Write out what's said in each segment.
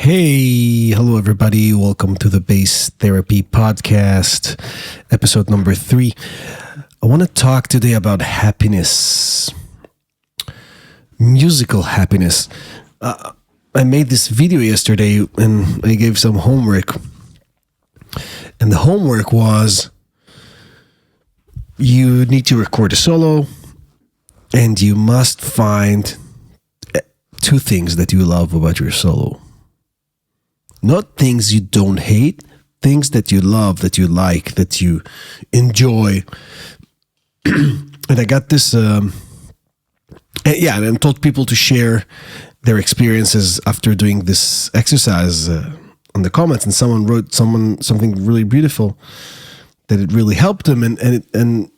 Hey, hello everybody. Welcome to the Bass Therapy Podcast, episode number 3. I want to talk today about happiness, musical happiness. I made this video yesterday and I gave some homework. And the homework was you need to record a solo and you must find 2 things that you love about your solo. Not things you don't hate, things that you love, that you like, that you enjoy. And I got this, and told people to share their experiences after doing this exercise on the comments. And someone wrote something really beautiful that it really helped them. And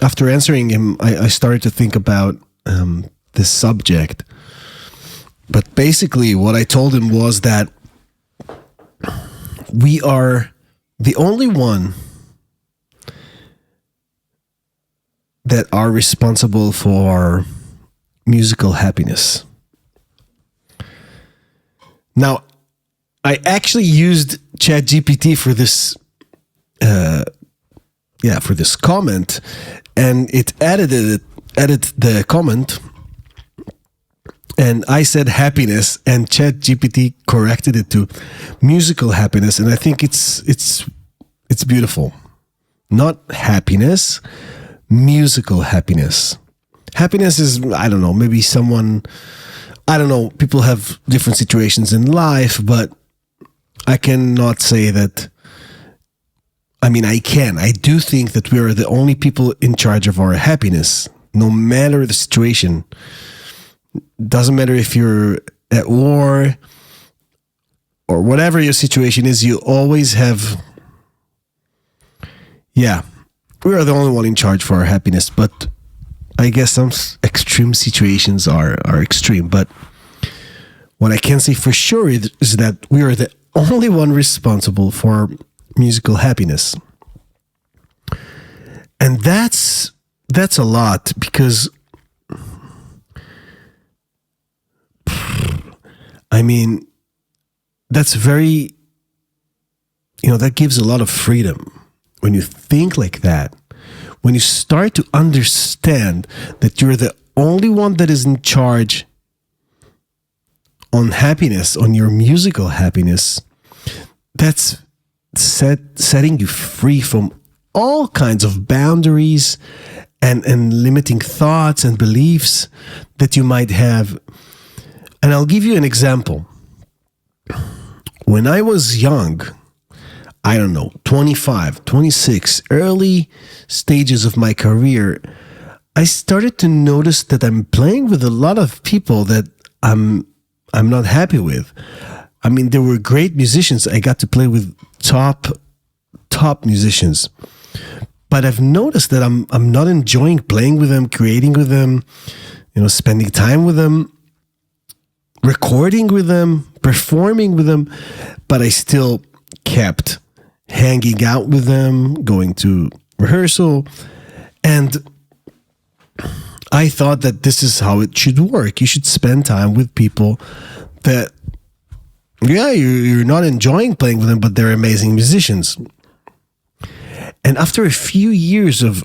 after answering him, I started to think about this subject. But basically, what I told him was that we are the only one that are responsible for musical happiness. Now, I actually used ChatGPT for this, for this comment, and it edited the comment. And I said happiness, and ChatGPT corrected it to musical happiness, and I think it's beautiful. Not happiness, musical happiness. Happiness is, I don't know, maybe people have different situations in life, but I cannot say that. I do think that we are the only people in charge of our happiness, no matter the situation. Doesn't matter if you're at war or whatever your situation is, you always have, we are the only one in charge for our happiness. But I guess some extreme situations are extreme. But what I can say for sure is that we are the only one responsible for musical happiness. And that's a lot, because that's very, that gives a lot of freedom when you think like that. When you start to understand that you're the only one that is in charge on happiness, on your musical happiness, that's setting you free from all kinds of boundaries and limiting thoughts and beliefs that you might have. And I'll give you an example. When I was young, 25, 26, early stages of my career, I started to notice that I'm playing with a lot of people that I'm not happy with. There were great musicians. I got to play with top musicians. But I've noticed that I'm not enjoying playing with them, creating with them, spending time with them, recording with them, performing with them, but I still kept hanging out with them, going to rehearsal, and I thought that this is how it should work. You should spend time with people that, you're not enjoying playing with them, but they're amazing musicians. And after a few years of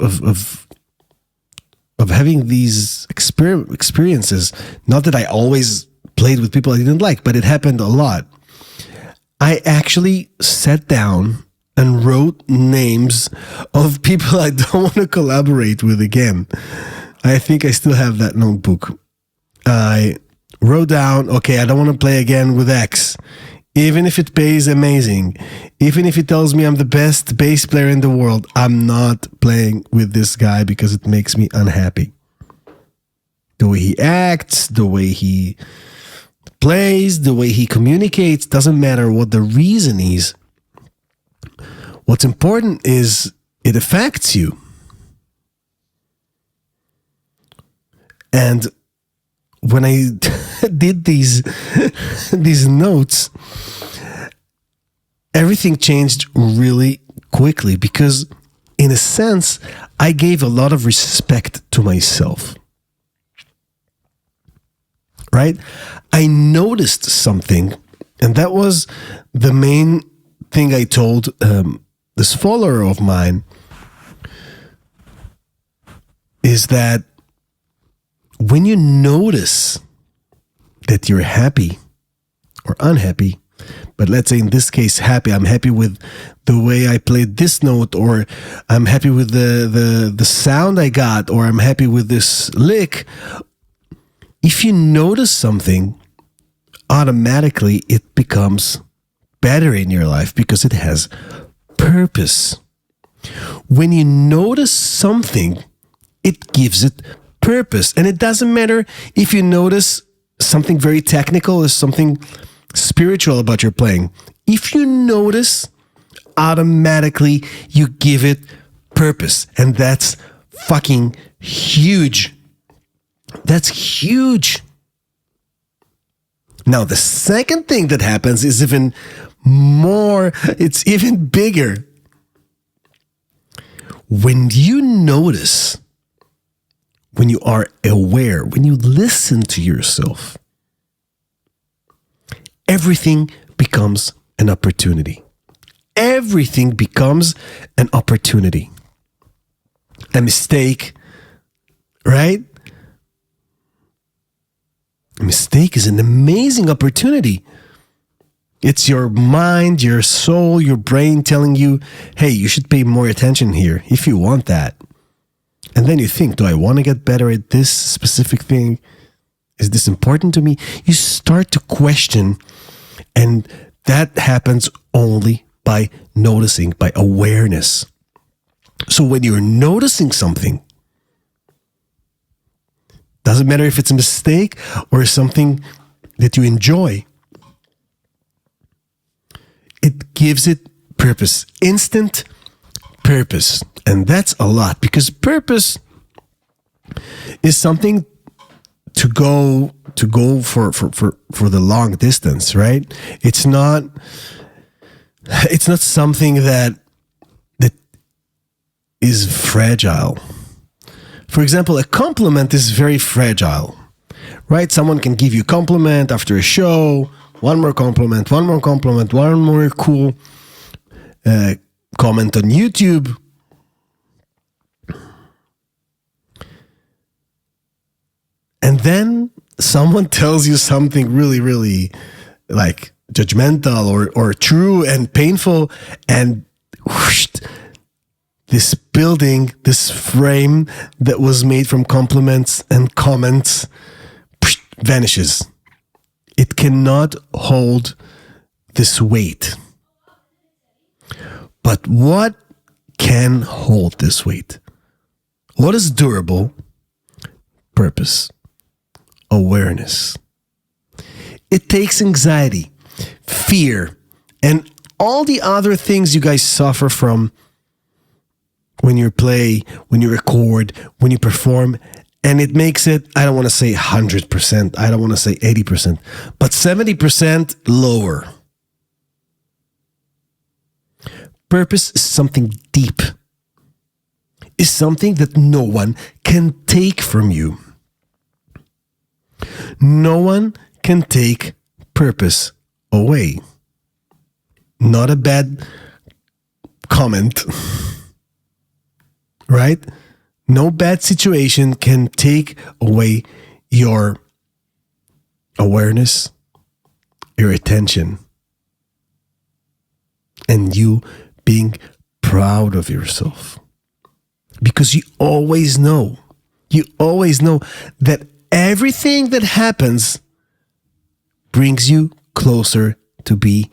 having these experiences, not that I always played with people I didn't like, but it happened a lot. I actually sat down and wrote names of people I don't want to collaborate with again. I think I still have that notebook. I wrote down, I don't want to play again with X. Even if it pays amazing, even if it tells me I'm the best bass player in the world, I'm not playing with this guy because it makes me unhappy. The way he acts, the way he plays, the way he communicates, doesn't matter what the reason is. What's important is it affects you. And when I did these notes, everything changed really quickly, because in a sense, I gave a lot of respect to myself. right? I noticed something, and that was the main thing I told this follower of mine, is that when you notice that you're happy or unhappy, but let's say in this case happy, I'm happy with the way I played this note, or I'm happy with the sound I got, or I'm happy with this lick. If you notice something, automatically it becomes better in your life because it has purpose. When you notice something, it gives it purpose. And it doesn't matter if you notice something very technical or something spiritual about your playing. If you notice, automatically you give it purpose. And that's fucking huge. That's huge. Now, the second thing that happens is even more, it's even bigger. When you notice, when you are aware, when you listen to yourself, everything becomes an opportunity. Everything becomes an opportunity. A mistake, right? A mistake is an amazing opportunity. It's your mind, your soul, your brain telling you, hey, you should pay more attention here if you want that. And then you think, do I want to get better at this specific thing? Is this important to me? You start to question, and that happens only by noticing, by awareness. So when you're noticing something, doesn't matter if it's a mistake or something that you enjoy, it gives it purpose, instant purpose. And that's a lot, because purpose is something to go for the long distance, right? It's not something that is fragile. For example, a compliment is very fragile, right? Someone can give you a compliment after a show, one more compliment, one more compliment, one more cool comment on YouTube. And then someone tells you something really, really like judgmental or true and painful, and whoosh, this building, this frame that was made from compliments and comments vanishes. It cannot hold this weight. But what can hold this weight? What is durable? Purpose, awareness. It takes anxiety, fear, and all the other things you guys suffer from when you play, when you record, when you perform, and it makes it, I don't want to say 100%, I don't want to say 80%, but 70% lower. Purpose is something deep, is something that no one can take from you. No one can take purpose away. Not a bad comment. Right? No bad situation can take away your awareness, your attention, and you being proud of yourself. Because you always know that everything that happens brings you closer to be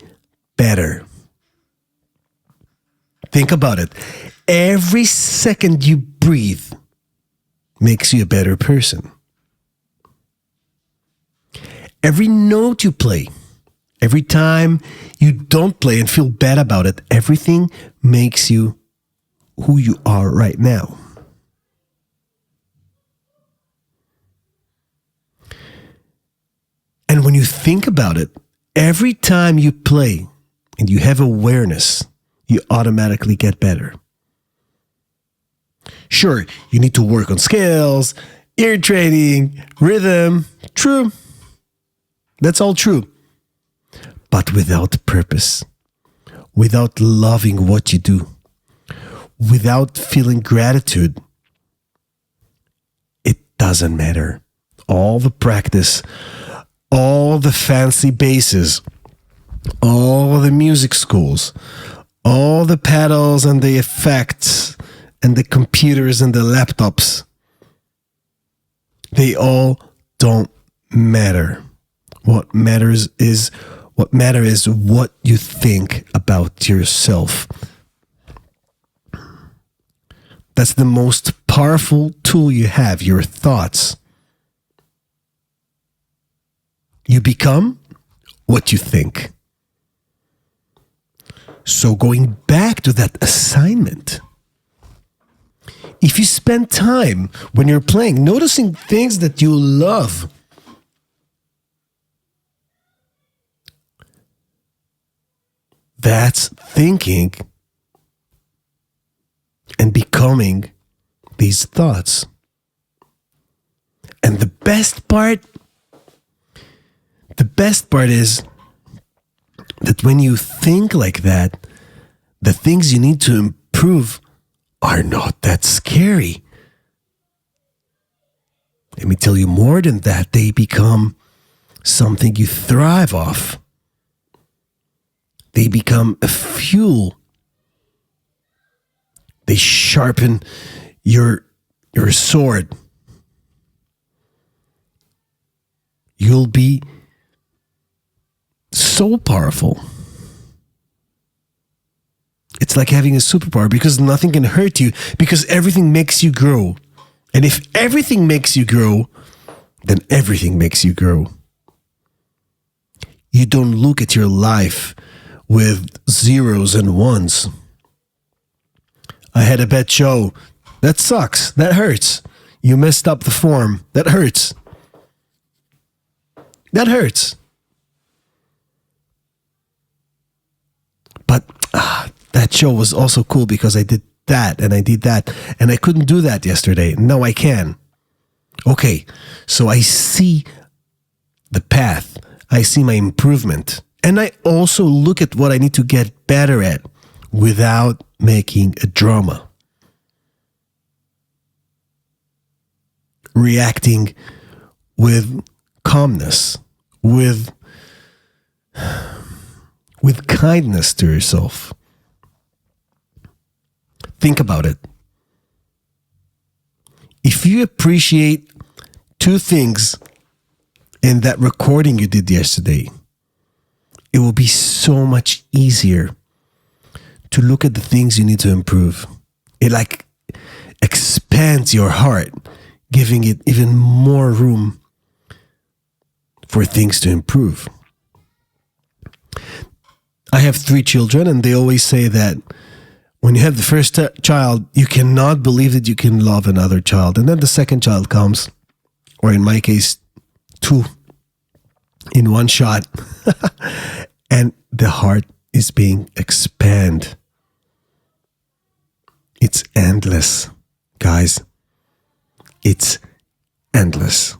better. Think about it. Every second you breathe makes you a better person. Every note you play, every time you don't play and feel bad about it, everything makes you who you are right now. And when you think about it, every time you play and you have awareness, you automatically get better. Sure, you need to work on scales, ear training, rhythm. True. That's all true. But without purpose, without loving what you do, without feeling gratitude, it doesn't matter. All the practice, all the fancy basses, all the music schools, all the pedals and the effects and the computers and the laptops, they all don't matter. What matters is what you think about yourself. That's the most powerful tool you have, your thoughts. You become what you think. So going back to that assignment, if you spend time when you're playing, noticing things that you love, that's thinking and becoming these thoughts. And the best part is that when you think like that, the things you need to improve are not that scary. Let me tell you more than that. They become something you thrive off. They become a fuel. They sharpen your sword. You'll be so powerful. It's like having a superpower because nothing can hurt you, because everything makes you grow. And if everything makes you grow, then everything makes you grow. You don't look at your life with zeros and ones. I had a bad show. That sucks. That hurts. You messed up the form. That hurts. That hurts. But that show was also cool because I did that and I did that and I couldn't do that yesterday. Now I can. Okay, so I see the path. I see my improvement. And I also look at what I need to get better at without making a drama. Reacting with calmness, with kindness to yourself. Think about it. If you appreciate two things in that recording you did yesterday, it will be so much easier to look at the things you need to improve. It like expands your heart, giving it even more room for things to improve. I have 3 children, and they always say that when you have the first child, you cannot believe that you can love another child. And then the second child comes, or in my case, 2 in one shot. And the heart is being expanded. It's endless, guys. It's endless.